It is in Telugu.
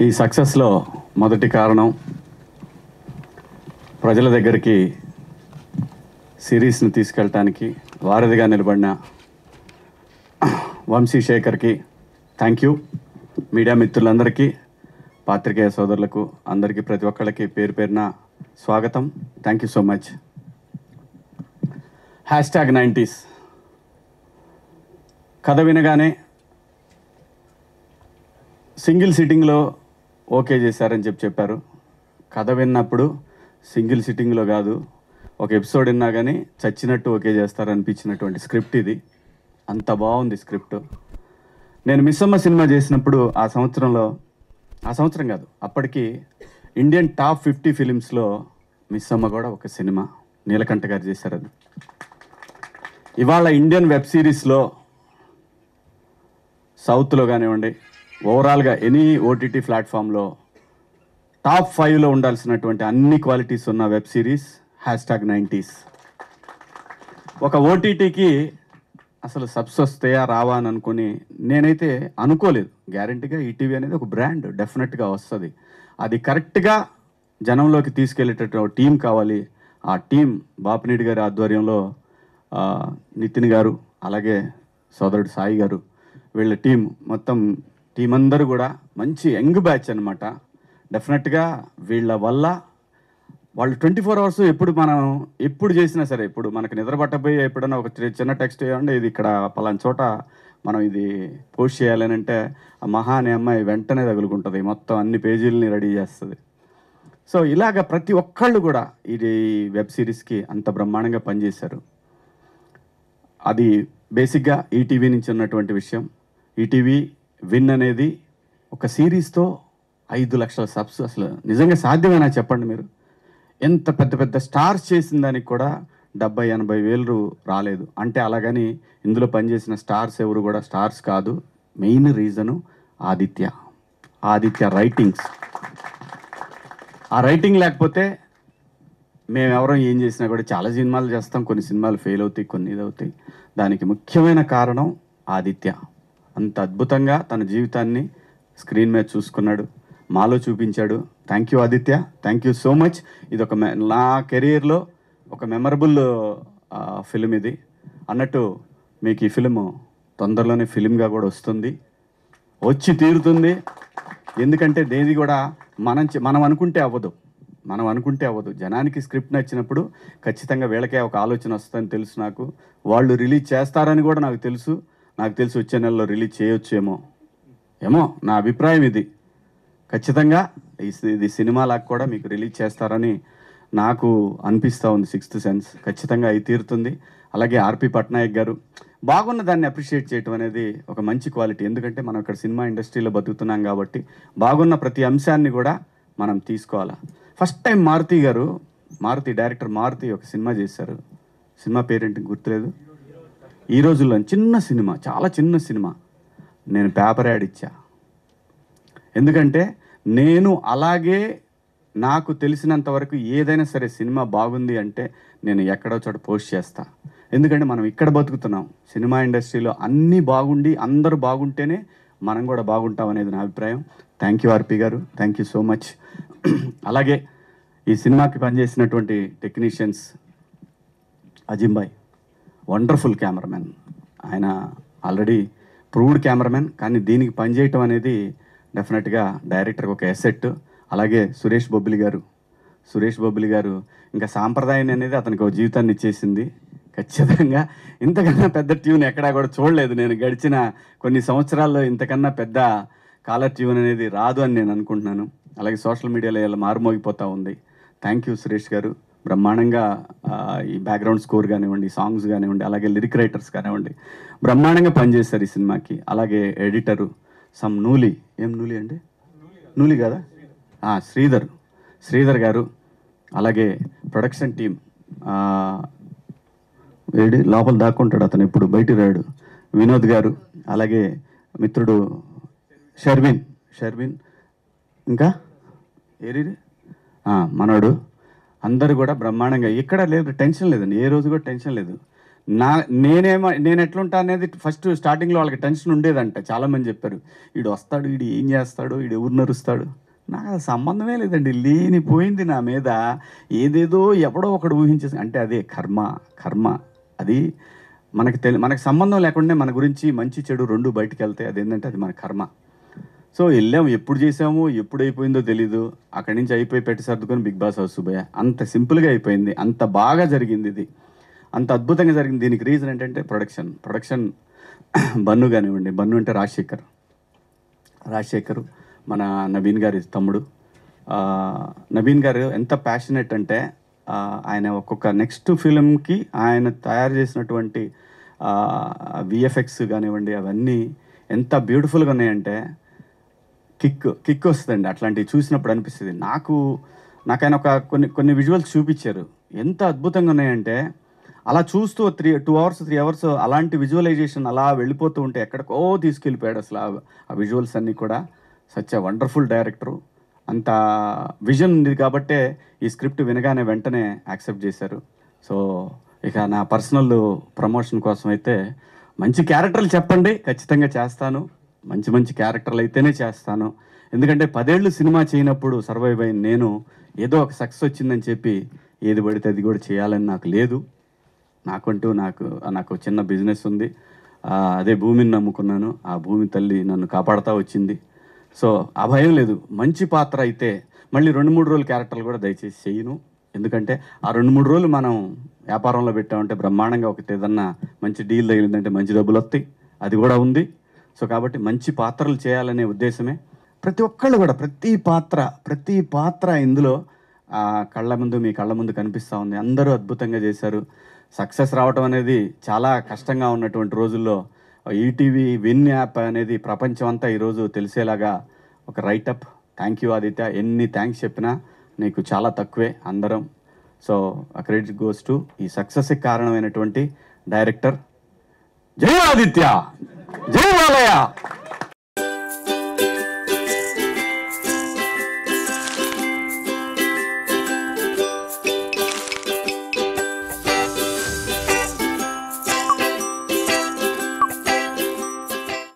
ఈ సక్సెస్లో మొదటి కారణం ప్రజల దగ్గరికి సిరీస్ని తీసుకెళ్ళటానికి వారధిగా నిలబడిన వంశీశేఖర్కి థ్యాంక్ యూ. మీడియా మిత్రులందరికీ, పాత్రికేయ సోదరులకు అందరికీ, ప్రతి ఒక్కళ్ళకి పేరు పేరున స్వాగతం. Thank you so much. #90s కథ వినగానే సింగిల్ సిట్టింగ్లో ఓకే చేశారని చెప్పారు. కథ విన్నప్పుడు సింగిల్ సిట్టింగ్లో కాదు, ఒక ఎపిసోడ్ విన్నా కానీ చచ్చినట్టు ఓకే చేస్తారనిపించినటువంటి స్క్రిప్ట్ ఇది. అంత బాగుంది స్క్రిప్ట్. నేను మిస్సమ్మ సినిమా చేసినప్పుడు ఆ సంవత్సరం కాదు, అప్పటికి ఇండియన్ టాప్ 50 ఫిలిమ్స్లో మిస్సమ్మ కూడా ఒక సినిమా. నీలకంఠ గారు చేశారు అది. ఇవాళ ఇండియన్ వెబ్ సిరీస్లో సౌత్లో కానివ్వండి, ఓవరాల్గా ఎనీ ఓటీటీ ప్లాట్ఫామ్లో టాప్ 5లో ఉండాల్సినటువంటి అన్ని క్వాలిటీస్ ఉన్న వెబ్ సిరీస్ #90s. ఒక ఓటీటీకి అసలు సబ్స్ వస్తాయా రావా అని అనుకుని నేనైతే అనుకోలేదు. గ్యారంటీగా ఈటీవీ అనేది ఒక బ్రాండ్, డెఫినెట్గా వస్తుంది. అది కరెక్ట్గా జనంలోకి తీసుకెళ్ళేటటువంటి టీం కావాలి. ఆ టీం బాపినీడి గారి ఆధ్వర్యంలో నితిన్ గారు, అలాగే సోదరుడు సాయి గారు, వీళ్ళ టీం, మొత్తం టీం అందరూ కూడా మంచి యంగ్ బ్యాచ్ అనమాట. డెఫినెట్గా వీళ్ళ వల్ల వాళ్ళు 24 అవర్స్ ఎప్పుడు చేసినా సరే, ఇప్పుడు మనకు నిద్ర పట్టబోయి ఎప్పుడైనా ఒక చిన్న టెక్స్ట్ చేయండి, ఇది ఇక్కడ పలానా చోట మనం ఇది పోస్ట్ చేయాలని అంటే ఆ మహా అనే అమ్మాయి వెంటనే తగులుకుంటుంది, మొత్తం అన్ని పేజీలని రెడీ చేస్తుంది. సో ఇలాగ ప్రతి ఒక్కళ్ళు కూడా ఇది వెబ్ సిరీస్కి అంత బ్రహ్మాండంగా పనిచేశారు. అది బేసిక్గా ఈటీవీ నుంచి ఉన్నటువంటి విషయం. ఈటీవీ విన్ అనేది ఒక సిరీస్తో 5 లక్షల సబ్స్ అసలు నిజంగా సాధ్యమేనా చెప్పండి మీరు? ఎంత పెద్ద పెద్ద స్టార్స్ చేసిన దానికి కూడా 70-80 వేలు రాలేదు అంటే, అలాగని ఇందులో పనిచేసిన స్టార్స్ ఎవరు కూడా స్టార్స్ కాదు. Main reason Aditya writings. ఆ రైటింగ్ లేకపోతే మేమెవరం ఏం చేసినా కూడా, చాలా సినిమాలు చేస్తాం, కొన్ని సినిమాలు ఫెయిల్ అవుతాయి, కొన్ని ఇది అవుతాయి. దానికి ముఖ్యమైన కారణం ఆదిత్య. అంత అద్భుతంగా తన జీవితాన్ని స్క్రీన్ మీద చూసుకున్నాడు, మాలో చూపించాడు. Thank you Aditya, thank you so much. ఇది ఒక నా కెరియర్లో ఒక మెమరబుల్ ఫిలిం ఇది. అన్నట్టు మీకు ఈ ఫిలిం తొందరలోనే ఫిలింగా కూడా వచ్చి తీరుతుంది. ఎందుకంటే దేది కూడా మనం అనుకుంటే అవ్వదు. జనానికి స్క్రిప్ట్ నచ్చినప్పుడు ఖచ్చితంగా వీళ్ళకే ఒక ఆలోచన వస్తుందని తెలుసు నాకు. వాళ్ళు రిలీజ్ చేస్తారని కూడా నాకు తెలుసు వచ్చే నెలలో రిలీజ్ చేయొచ్చేమో నా అభిప్రాయం ఇది. ఖచ్చితంగా ఇది సినిమాలాగా కూడా మీకు రిలీజ్ చేస్తారని నాకు అనిపిస్తూ ఉంది. 6th సెన్స్ ఖచ్చితంగా అయి తీరుతుంది. అలాగే ఆర్పి పట్నాయక్ గారు బాగున్న దాన్ని అప్రిషియేట్ చేయటం అనేది ఒక మంచి క్వాలిటీ. ఎందుకంటే మనం ఇక్కడ సినిమా ఇండస్ట్రీలో బతుకుతున్నాం కాబట్టి బాగున్న ప్రతి అంశాన్ని కూడా మనం తీసుకోవాలా. ఫస్ట్ టైం డైరెక్టర్ మారుతి ఒక సినిమా చేశారు. సినిమా పేరేంటి గుర్తులేదు. ఈ రోజుల్లో చిన్న సినిమా, చాలా చిన్న సినిమా. నేను పేపర్ యాడ్ ఇచ్చా. ఎందుకంటే నేను అలాగే నాకు తెలిసినంత వరకు ఏదైనా సరే సినిమా బాగుంది అంటే నేను ఎక్కడో చోట పోస్ట్ చేస్తా. ఎందుకంటే మనం ఇక్కడ బతుకుతున్నాం. సినిమా ఇండస్ట్రీలో అన్నీ బాగుండి అందరూ బాగుంటేనే మనం కూడా బాగుంటాం అనేది నా అభిప్రాయం. థ్యాంక్ యూ ఆర్పి గారు, థ్యాంక్ యూ సో మచ్. అలాగే ఈ సినిమాకి పనిచేసినటువంటి టెక్నీషియన్స్, అజింబాయ్ వండర్ఫుల్ కెమెరామెన్. ఆయన ఆల్రెడీ ప్రూవ్డ్ కెమెరామెన్, కానీ దీనికి పనిచేయటం అనేది డెఫినెట్గా డైరెక్టర్కి ఒక ఎసెట్. అలాగే సురేష్ బొబ్బిలి గారు ఇంకా సాంప్రదాయం అనేది అతనికి ఒక జీవితాన్ని ఇచ్చేసింది. ఖచ్చితంగా ఇంతకన్నా పెద్ద ట్యూన్ ఎక్కడా కూడా చూడలేదు నేను గడిచిన కొన్ని సంవత్సరాల్లో. ఇంతకన్నా పెద్ద కాలర్ ట్యూన్ అనేది రాదు అని నేను అనుకుంటున్నాను. అలాగే సోషల్ మీడియాలో ఇలా మారుమోగిపోతూ ఉంది. థ్యాంక్ యూ సురేష్ గారు. బ్రహ్మాండంగా ఈ బ్యాక్గ్రౌండ్ స్కోర్ కానివ్వండి, సాంగ్స్ కానివ్వండి, అలాగే లిరిక్ రైటర్స్ కానివ్వండి, బ్రహ్మాండంగా పనిచేస్తారు ఈ సినిమాకి. అలాగే ఎడిటరు నూలి కదా, శ్రీధర్ గారు. అలాగే ప్రొడక్షన్ టీం, లోపల దాక్కుంటాడు అతను, ఎప్పుడు బయటికి రాడు, వినోద్ గారు. అలాగే మిత్రుడు షర్విన్, ఇంకా మనోడు. అందరూ కూడా బ్రహ్మాండంగా, ఎక్కడ లేదు టెన్షన్ లేదండి, ఏ రోజు కూడా టెన్షన్ లేదు. నేను ఎట్లుంటా అనేది ఫస్ట్ స్టార్టింగ్లో వాళ్ళకి టెన్షన్ ఉండేదంట. చాలామంది చెప్పారు, వీడు వస్తాడు, వీడు ఏం చేస్తాడు, వీడు ఎవరు నరుస్తాడు. నాకు అది సంబంధమే లేదండి. లేనిపోయింది నా మీద ఏదేదో ఎవడో ఒకడు ఊహించేసి, అంటే అదే కర్మ అది మనకి సంబంధం లేకుండా మన గురించి మంచి చెడు రెండు బయటికి వెళ్తాయి. అదేంటంటే అది మన కర్మ. సో వెళ్ళాము, ఎప్పుడు చేసామో ఎప్పుడు అయిపోయిందో తెలీదు. అక్కడి నుంచి అయిపోయి పెట్టి సర్దుకొని బిగ్ బాస్ హౌస్ పోయా. అంత సింపుల్గా అయిపోయింది, అంత బాగా జరిగింది, ఇది అంత అద్భుతంగా జరిగింది. దీనికి రీజన్ ఏంటంటే ప్రొడక్షన్ బన్ను కానివ్వండి. బన్ను అంటే రాజశేఖర్ మన నవీన్ గారి తమ్ముడు. నవీన్ గారు ఎంత ప్యాషనెట్ అంటే ఆయన ఒక్కొక్క నెక్స్ట్ ఫిలింకి ఆయన తయారు చేసినటువంటి విఎఫ్ఎక్స్ కానివ్వండి, అవన్నీ ఎంత బ్యూటిఫుల్గా ఉన్నాయంటే కిక్ వస్తుందండి. అట్లాంటివి చూసినప్పుడు అనిపిస్తుంది. నాకైనా కొన్ని విజువల్స్ చూపించారు, ఎంత అద్భుతంగా ఉన్నాయంటే అలా చూస్తూ 2 hours 3 hours అలాంటి విజువలైజేషన్ అలా వెళ్ళిపోతూ ఉంటే ఎక్కడికో తీసుకెళ్ళిపోయాడు అసలు ఆ విజువల్స్ అన్నీ కూడా. Such a wonderful director. అంత విజన్ ఉంది కాబట్టే ఈ స్క్రిప్ట్ వినగానే వెంటనే యాక్సెప్ట్ చేశారు. సో ఇక నా పర్సనల్ ప్రమోషన్ కోసం అయితే మంచి క్యారెక్టర్లు చెప్పండి, ఖచ్చితంగా చేస్తాను. మంచి క్యారెక్టర్లు అయితేనే చేస్తాను. ఎందుకంటే 10 ఏళ్ళు సినిమా చేయనప్పుడు సర్వైవ్ అయిన నేను ఏదో ఒక సక్సెస్ వచ్చిందని చెప్పి ఏది పడితే అది కూడా చేయాలని నాకు లేదు. నాకు చిన్న బిజినెస్ ఉంది. అదే భూమిని నమ్ముకున్నాను. ఆ భూమి తల్లి నన్ను కాపాడుతూ వచ్చింది. సో ఆ భయం లేదు. మంచి పాత్ర అయితే మళ్ళీ 2-3 రోజులు క్యారెక్టర్లు కూడా దయచేసి చేయను. ఎందుకంటే ఆ 2-3 రోజులు మనం వ్యాపారంలో పెట్టామంటే బ్రహ్మాండంగా ఏదన్నా మంచి డీల్ తగిలిందంటే మంచి డబ్బులు వస్తాయి, అది కూడా ఉంది. సో కాబట్టి మంచి పాత్రలు చేయాలనే ఉద్దేశమే. ప్రతి ఒక్కళ్ళు కూడా ప్రతి పాత్ర ఇందులో మీ కళ్ళ ముందు కనిపిస్తూ ఉంది. అందరూ అద్భుతంగా చేశారు. సక్సెస్ రావటం అనేది చాలా కష్టంగా ఉన్నటువంటి రోజుల్లో ఈటీవీ విన్ యాప్ అనేది ప్రపంచం అంతా ఈరోజు తెలిసేలాగా ఒక రైటప్. Thank you Aditya. ఎన్ని థ్యాంక్స్ చెప్పినా నీకు చాలా తక్కువే అందరం. సో ఆ క్రెడిట్ గోస్ టు ఈ సక్సెస్కి కారణమైనటువంటి డైరెక్టర్. జై ఆదిత్య, జై బాలయ్య.